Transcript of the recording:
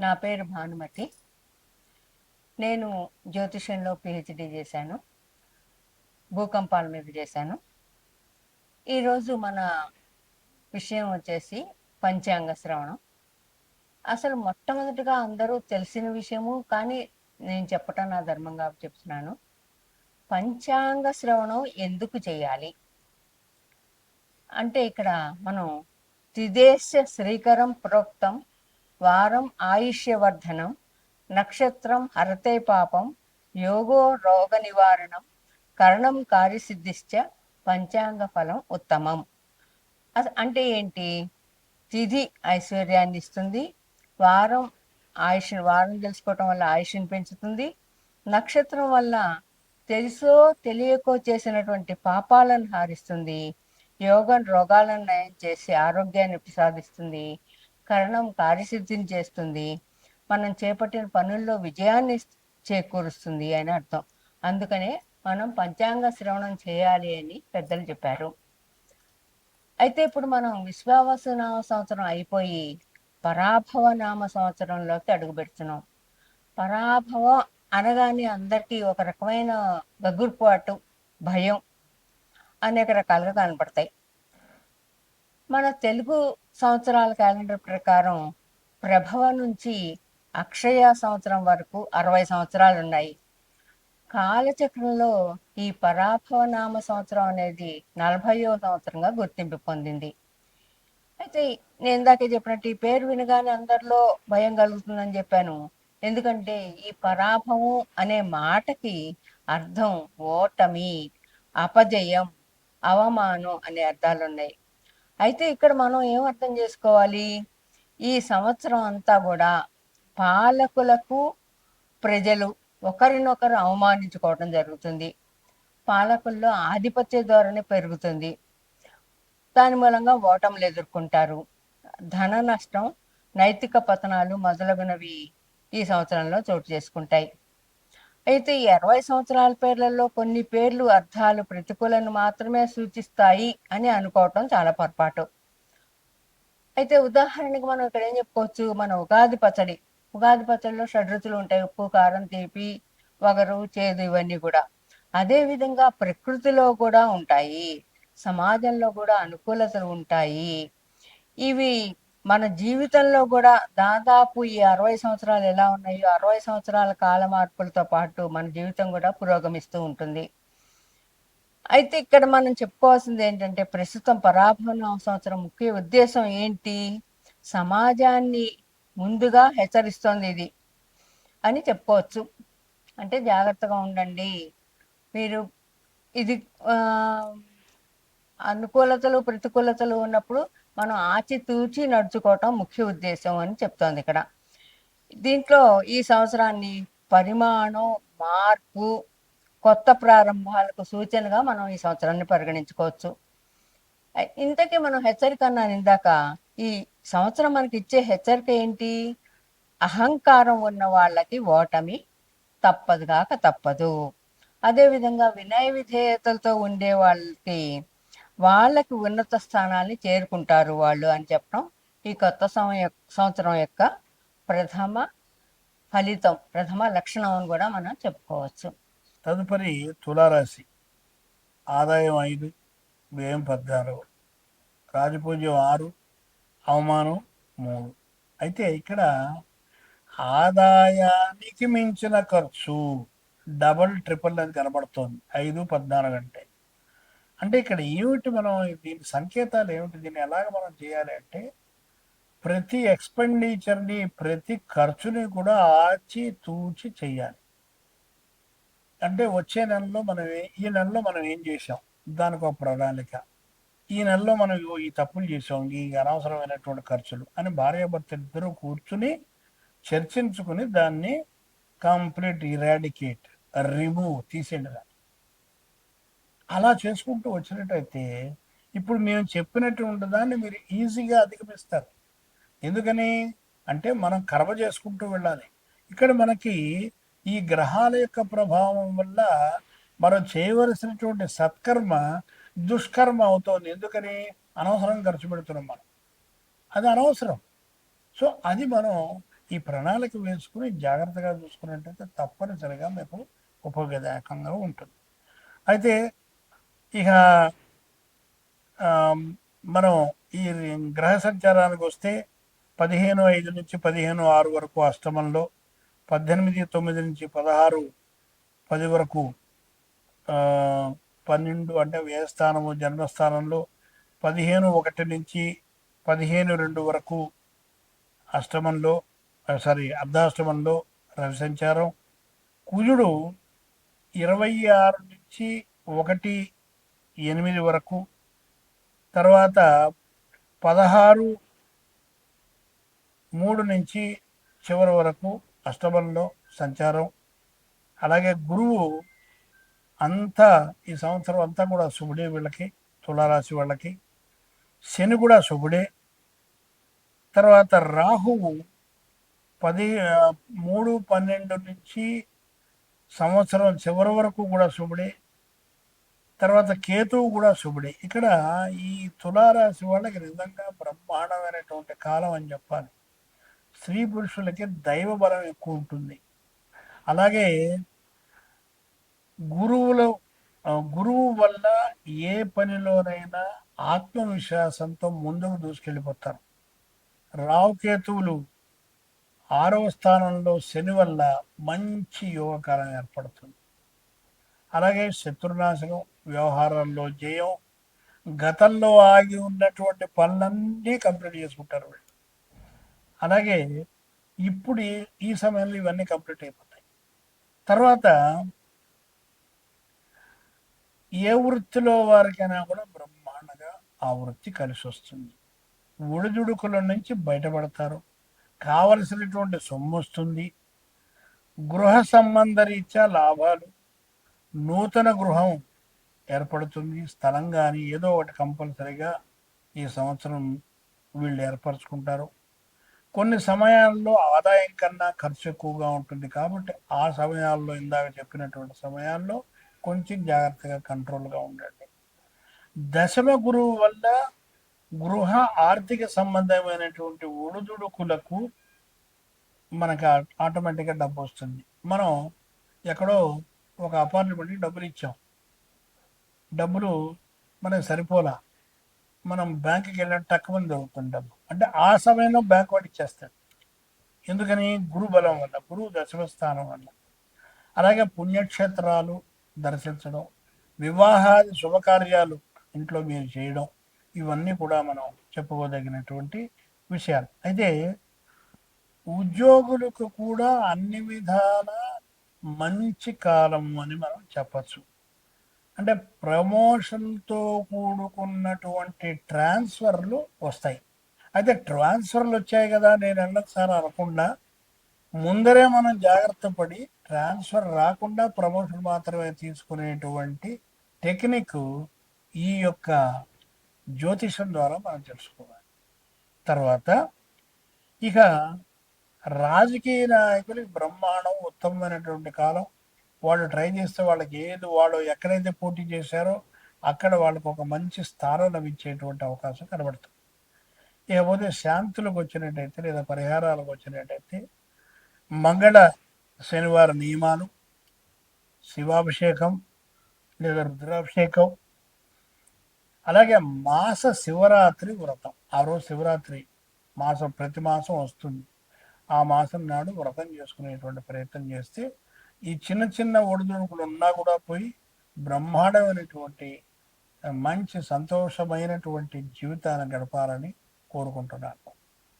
నా పేరు భానుమతి. నేను జ్యోతిషంలో పిహెచ్డి చేశాను. భూకంపాల మీద చేశాను. ఈరోజు మన విషయం వచ్చేసి పంచాంగ శ్రవణం. అసలు మొట్టమొదటిగా అందరూ తెలిసిన విషయము, కానీ నేను చెప్పటం నా ధర్మంగా చెప్తున్నాను. పంచాంగ శ్రవణం ఎందుకు చేయాలి అంటే, ఇక్కడ మనం త్రిదేశ శ్రీకరం ప్రోక్తం వారం ఆయుష్యవర్ధనం నక్షత్రం హరతే పాపం యోగో రోగ నివారణం కరణం కార్యసిద్ధిశ్చ పంచాంగ ఫలం ఉత్తమం. అంటే ఏంటి? తిథి ఐశ్వర్యాన్ని ఇస్తుంది, వారం వారం తెలుసుకోవటం వల్ల ఆయుష్ని పెంచుతుంది, నక్షత్రం వల్ల తెలుసో తెలియకో చేసినటువంటి పాపాలను హారిస్తుంది, యోగం రోగాలను నయం చేసి ఆరోగ్యాన్ని ప్రసాదిస్తుంది, కరణం కార్యసిద్ధిని చేస్తుంది, మనం చేపట్టిన పనుల్లో విజయాన్ని చేకూరుస్తుంది అని అర్థం. అందుకనే మనం పంచాంగ శ్రవణం చేయాలి అని పెద్దలు చెప్పారు. అయితే ఇప్పుడు మనం విశ్వావసు నామ సంవత్సరం అయిపోయి పరాభవ నామ సంవత్సరంలోకి అడుగు పెడుతున్నాం. పరాభవం అనగానే అందరికీ ఒక రకమైన గగుర్పాటు, భయం అనేక రకాలుగా కనపడతాయి. మన తెలుగు సంవత్సరాల క్యాలెండర్ ప్రకారం ప్రభవ నుంచి అక్షయ సంవత్సరం వరకు 60 సంవత్సరాలు ఉన్నాయి. కాలచక్రంలో ఈ పరాభవ నామ సంవత్సరం అనేది 40వ సంవత్సరంగా గుర్తింపు పొందింది. అయితే నేను ఇందాకే చెప్పినట్టు ఈ పేరు వినగానే అందరిలో భయం కలుగుతుందని చెప్పాను. ఎందుకంటే ఈ పరాభవం అనే మాటకి అర్థం ఓటమి, అపజయం, అవమానం అనే అర్థాలు ఉన్నాయి. అయితే ఇక్కడ మనం ఏం అర్థం చేసుకోవాలి? ఈ సంవత్సరం అంతా కూడా పాలకులకు ప్రజలు ఒకరినొకరు అవమానించుకోవడం జరుగుతుంది. పాలకుల్లో ఆధిపత్య ధోరణి పెరుగుతుంది. దాని మూలంగా ఓటములు ఎదుర్కొంటారు. ధన నష్టం, నైతిక పతనాలు మొదలగునవి ఈ సంవత్సరంలో చోటు చేసుకుంటాయి. అయితే ఈ 60 సంవత్సరాల పేర్లలో కొన్ని పేర్లు అర్థాలు ప్రతికూలను మాత్రమే సూచిస్తాయి అని అనుకోవటం చాలా పొరపాటు. అయితే ఉదాహరణకి మనం ఇక్కడ ఏం చెప్పుకోవచ్చు? మన ఉగాది పచ్చడిలో షడ్రుచులు ఉంటాయి: ఉప్పు, కారం, తీపి, వగరు, చేదు, ఇవన్నీ కూడా. అదే విధంగా ప్రకృతిలో కూడా ఉంటాయి, సమాజంలో కూడా అనుకూలతలు ఉంటాయి. ఇవి మన జీవితంలో కూడా దాదాపు ఈ 60 సంవత్సరాలు ఎలా ఉన్నాయో 60 సంవత్సరాల కాల మార్పులతో పాటు మన జీవితం కూడా పురోగమిస్తూ ఉంటుంది. అయితే ఇక్కడ మనం చెప్పుకోవాల్సింది ఏంటంటే, ప్రస్తుతం పరాభవ సంవత్సరం ముఖ్య ఉద్దేశం ఏంటి? సమాజాన్ని ముందుగా హెచ్చరిస్తోంది ఇది అని చెప్పుకోవచ్చు. అంటే జాగ్రత్తగా ఉండండి, మీరు ఇది అనుకూలతలు ప్రతికూలతలు ఉన్నప్పుడు మనం ఆచితూచి నడుచుకోవటం ముఖ్య ఉద్దేశం అని చెప్తోంది ఇక్కడ. దీంట్లో ఈ సంవత్సరాన్ని పరిమాణం, మార్పు, కొత్త ప్రారంభాలకు సూచనగా మనం ఈ సంవత్సరాన్ని పరిగణించుకోవచ్చు. ఇంతకీ మనం హెచ్చరిక అన్నాను ఇందాక. ఈ సంవత్సరం మనకి ఇచ్చే హెచ్చరిక ఏంటి? అహంకారం ఉన్న వాళ్ళకి ఓటమి తప్పదుగాక తప్పదు. అదేవిధంగా వినయ విధేయతలతో ఉండే వాళ్ళకి ఉన్నత స్థానాన్ని చేరుకుంటారు వాళ్ళు అని చెప్పడం ఈ కొత్త సంవత్సరం యొక్క ప్రథమ ఫలితం, ప్రథమ లక్షణం అని కూడా మనం చెప్పుకోవచ్చు. తదుపరి తులారాశి. ఆదాయం 5, వ్యయం 14, రాజపూజ్యం 6, అవమానం 3. అయితే ఇక్కడ ఆదాయానికి మించిన ఖర్చు డబల్ ట్రిపుల్ అని కనబడుతోంది 5, 14 అంటే ఇక్కడ ఏమిటి? మనం దీని సంకేతాలు ఏమిటి? దీన్ని ఎలాగ మనం చేయాలి అంటే, ప్రతి ఎక్స్పెండిచర్ని, ప్రతి ఖర్చుని కూడా ఆచి తూచి చెయ్యాలి. అంటే వచ్చే నెలలో ఈ నెలలో మనం ఏం చేసాం, దానికి ఒక ప్రణాళిక. ఈ నెలలో మనం ఈ తప్పులు చేసాం, ఈ అనవసరమైనటువంటి ఖర్చులు అని భార్యాభర్త ఇద్దరు కూర్చుని చర్చించుకుని దాన్ని కంప్లీట్ ఇరాడికేట్, రిమూవ్, తీసేయండి. అలా చేసుకుంటూ వచ్చినట్టయితే ఇప్పుడు మేము చెప్పినటువంటి దాన్ని మీరు ఈజీగా అధిగమిస్తారు. ఎందుకని అంటే మనం కర్మ చేసుకుంటూ వెళ్ళాలి. ఇక్కడ మనకి ఈ గ్రహాల యొక్క ప్రభావం వల్ల మనం చేయవలసినటువంటి సత్కర్మ దుష్కర్మ అవుతోంది. ఎందుకని? అనవసరం ఖర్చు పెడుతున్నాం మనం, అది అనవసరం. సో అది మనం ఈ ప్రణాళిక వేసుకుని జాగ్రత్తగా చూసుకున్నట్టయితే తప్పనిసరిగా మీకు ఉపయోగదాయకంగా ఉంటుంది. అయితే ఇక మనం ఈ గ్రహ సంచారానికి వస్తే 15/5 నుంచి 15/6 వరకు అష్టమంలో, 18/9 నుంచి 16/10 వరకు 12 అంటే వ్యయస్థానము జన్మస్థానంలో, 15/1 నుంచి 15/2 వరకు అష్టమంలో అర్ధాష్టమంలో రవి సంచారం. కుజుడు 26 నుంచి 1/8 వరకు, తర్వాత 16/3 నుంచి చివరి వరకు అష్టమంలో సంచారం. అలాగే గురువు అంతా ఈ సంవత్సరం అంతా కూడా శుభుడే వీళ్ళకి, తులారాశి వాళ్ళకి. శని కూడా శుభుడే. తర్వాత రాహువు 3/12 నుంచి సంవత్సరం చివరి వరకు కూడా శుభుడే. తర్వాత కేతువు కూడా శుభుడే. ఇక్కడ ఈ తులారాశి వాళ్ళకి నిజంగా బ్రహ్మాండమైనటువంటి కాలం అని చెప్పాలి. స్త్రీ పురుషులకి దైవ బలం ఎక్కువ ఉంటుంది. అలాగే గురువు వల్ల ఏ పనిలోనైనా ఆత్మవిశ్వాసంతో ముందుకు దూసుకెళ్ళిపోతారు. రావుకేతువులు 6వ స్థానంలో శని వల్ల మంచి యోగకాలం ఏర్పడుతుంది. అలాగే శత్రునాశనం, వ్యవహారాల్లో జయం, గతంలో ఆగి ఉన్నటువంటి పనులన్నీ కంప్లీట్ చేసుకుంటారు వీళ్ళు. అలాగే ఇప్పుడు ఈ సమయంలో ఇవన్నీ కంప్లీట్ అయిపోతాయి. తర్వాత ఏ వృత్తిలో వారికైనా కూడా బ్రహ్మాండంగా ఆ వృత్తి కలిసి వస్తుంది. ఒడిదుడుకుల నుంచి బయటపడతారు. కావలసినటువంటి సొమ్ము వస్తుంది. గృహ సంబంధ రీత్యా లాభాలు, నూతన గృహం ఏర్పడుతుంది. స్థలం కానీ ఏదో ఒకటి కంపల్సరీగా ఈ సంవత్సరం వీళ్ళు ఏర్పరచుకుంటారు. కొన్ని సమయాల్లో ఆదాయం కన్నా ఖర్చు ఎక్కువగా ఉంటుంది. కాబట్టి ఆ సమయాల్లో ఇందాక చెప్పినటువంటి సమయాల్లో కొంచెం జాగ్రత్తగా కంట్రోల్గా ఉండండి. దశమ గురువు వల్ల గృహ ఆర్థిక సంబంధమైనటువంటి ఒడిదుడుకులకు మనకు ఆటోమేటిక్గా డబ్బు వస్తుంది. మనం ఎక్కడో ఒక అపార్ట్మెంట్కి డబ్బులు ఇచ్చాం, డబ్బులు మనకు సరిపోలా, మనం బ్యాంకుకి వెళ్ళిన తక్కువ దొరుకుతుంది డబ్బు. అంటే ఆ సమయంలో బ్యాంక్ వాడు ఇచ్చేస్తాడు. ఎందుకని? గురు బలం వల్ల, గురువు దశమ స్థానం వల్ల. అలాగే పుణ్యక్షేత్రాలు దర్శించడం, వివాహాది శుభకార్యాలు ఇంట్లో మీరు చేయడం, ఇవన్నీ కూడా మనం చెప్పుకోదగినటువంటి విషయాలు. అయితే ఉద్యోగులకు కూడా అన్ని విధాల మంచి కాలం అని మనం చెప్పచ్చు. అంటే ప్రమోషన్తో కూడుకున్నటువంటి ట్రాన్స్ఫర్లు వస్తాయి. అయితే ట్రాన్స్ఫర్లు వచ్చాయి కదా నేను వెళ్ళదు సార్ అనకుండా ముందరే మనం జాగ్రత్త పడి ట్రాన్స్ఫర్ రాకుండా ప్రమోషన్ మాత్రమే తీసుకునేటువంటి టెక్నిక్ ఈ యొక్క జ్యోతిషం ద్వారా మనం తెలుసుకోవాలి. తర్వాత ఇక రాజకీయ నాయకులకి బ్రహ్మాండం ఉత్తమమైనటువంటి కాలం. వాళ్ళు ట్రై చేస్తే వాళ్ళకి వాళ్ళు ఎక్కడైతే పోటీ చేశారో అక్కడ వాళ్ళకు ఒక మంచి స్థానం లభించేటువంటి అవకాశం కనబడుతుంది. ఇకపోతే శాంతులకు వచ్చినట్టయితే లేదా పరిహారాలకు వచ్చినట్టయితే మంగళ శనివార నియమాలు, శివాభిషేకం లేదా రుద్రాభిషేకం, అలాగే మాస శివరాత్రి వ్రతం. ఆ రోజు శివరాత్రి ప్రతి మాసం వస్తుంది. ఆ మాసం నాడు వ్రతం చేసుకునేటువంటి ప్రయత్నం చేస్తే ఈ చిన్న చిన్న ఒడిదుడుకులు ఉన్నా కూడా పోయి బ్రహ్మాండమైనటువంటి మంచి సంతోషమైనటువంటి జీవితాన్ని గడపాలని కోరుకుంటున్నాను.